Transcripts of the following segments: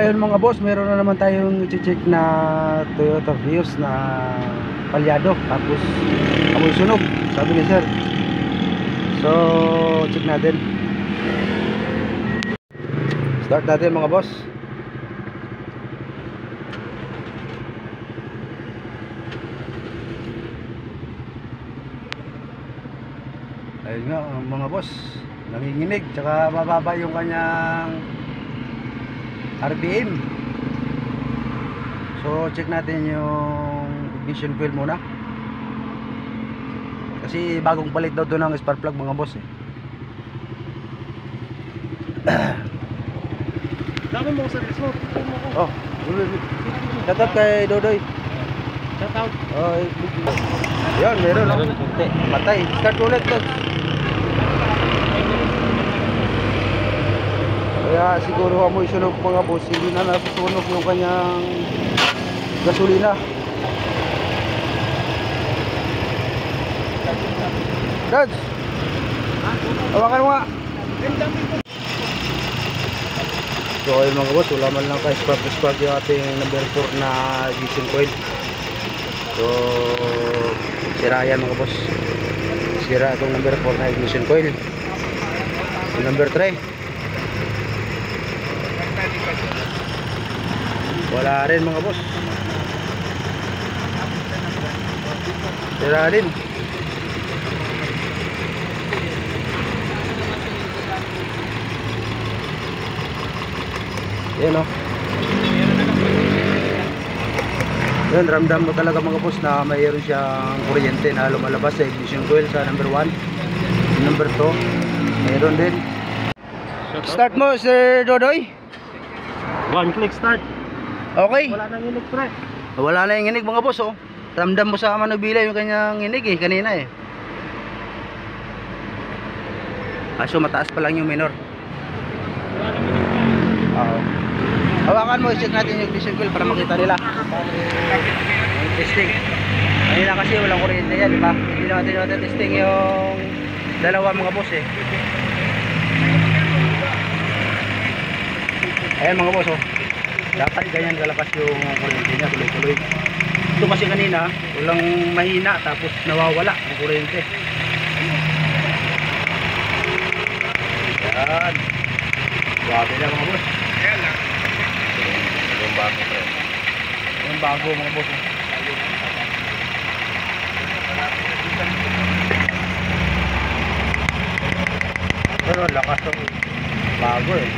ayun mga boss, meron na naman tayong i-check na Toyota Vios na palyado, tapos amoy sunog, sabi ni sir. So check natin, start natin mga boss. Ayun nga mga boss, nanginginig, tsaka mababa yung kanyang RPM. So check natin yung ignition coil muna, kasi bagong palit daw to ng spark plug mga boss eh. Dami mo sa resort. Oh, shout out kay Dodoy. Shout out. Oh, yun, meron no? Patay, start ulit to. Kaya siguro amoy sunog mga boss, hindi na nasusunog yung kanyang gasolina. Dads, hawakan mo nga. So ayun mga boss, wala man lang ka spark yung ating number 4 na ignition coil. So sira yan mga boss, sira itong number 4 na ignition coil. Yung number 3 wala rin mga boss, sira rin. Yan o, yan, ramdam mo talaga mga boss na mayroon siyang kuryente na lumalabas sa ignition coil sa number 1. Number 2 mayroon din. Start mo Sir Dodoy. One click start. Okay, Wala nang inig pre. wala na yung inig mga boss oh. Ramdam mo sa manubila yung kanyang inig eh, kanina eh. So mataas pa lang yung minor. Oo. Hawakan mo, i-check natin yung ignition coil para makita nila yung testing. Kanina kasi walang kuryente yan, di ba? Hindi natin testing yung dalawa mga boss eh. Ayan mga boss oh, dapat ganyan kalakas yung kuryente niya, tuloy-tuloy. Ito kasi kanina walang mahina, tapos nawawala ang kuryente. Yan, grabe na mga boss. Ayan lang yung bago pre, yung bago mga boss oh. Pero lakas ng bago eh.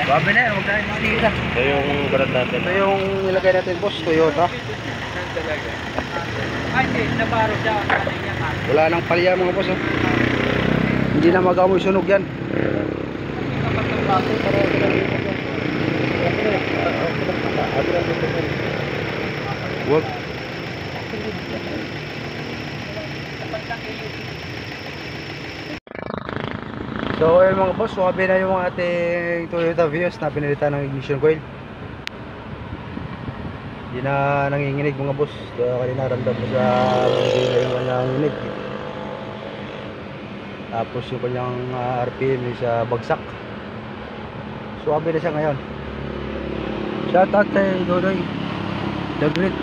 Babe na yan, huwag na yung isa. Ito yung brand natin. Ito yung nilagay natin boss, Toyota. Wala nang palya mga boss oh. Hindi na mag-amoy sunog yan. Wag. So ayun mga boss, suwabe na yung ating Toyota Vios na pinilitan ng ignition coil. Hindi na nanginginig mga boss. Kanina ramdam mo sa yung kanyang inig. Tapos yung kanyang RPM sa bagsak. Suwabe na siya ngayon. Shout out kay Dodoy, the great.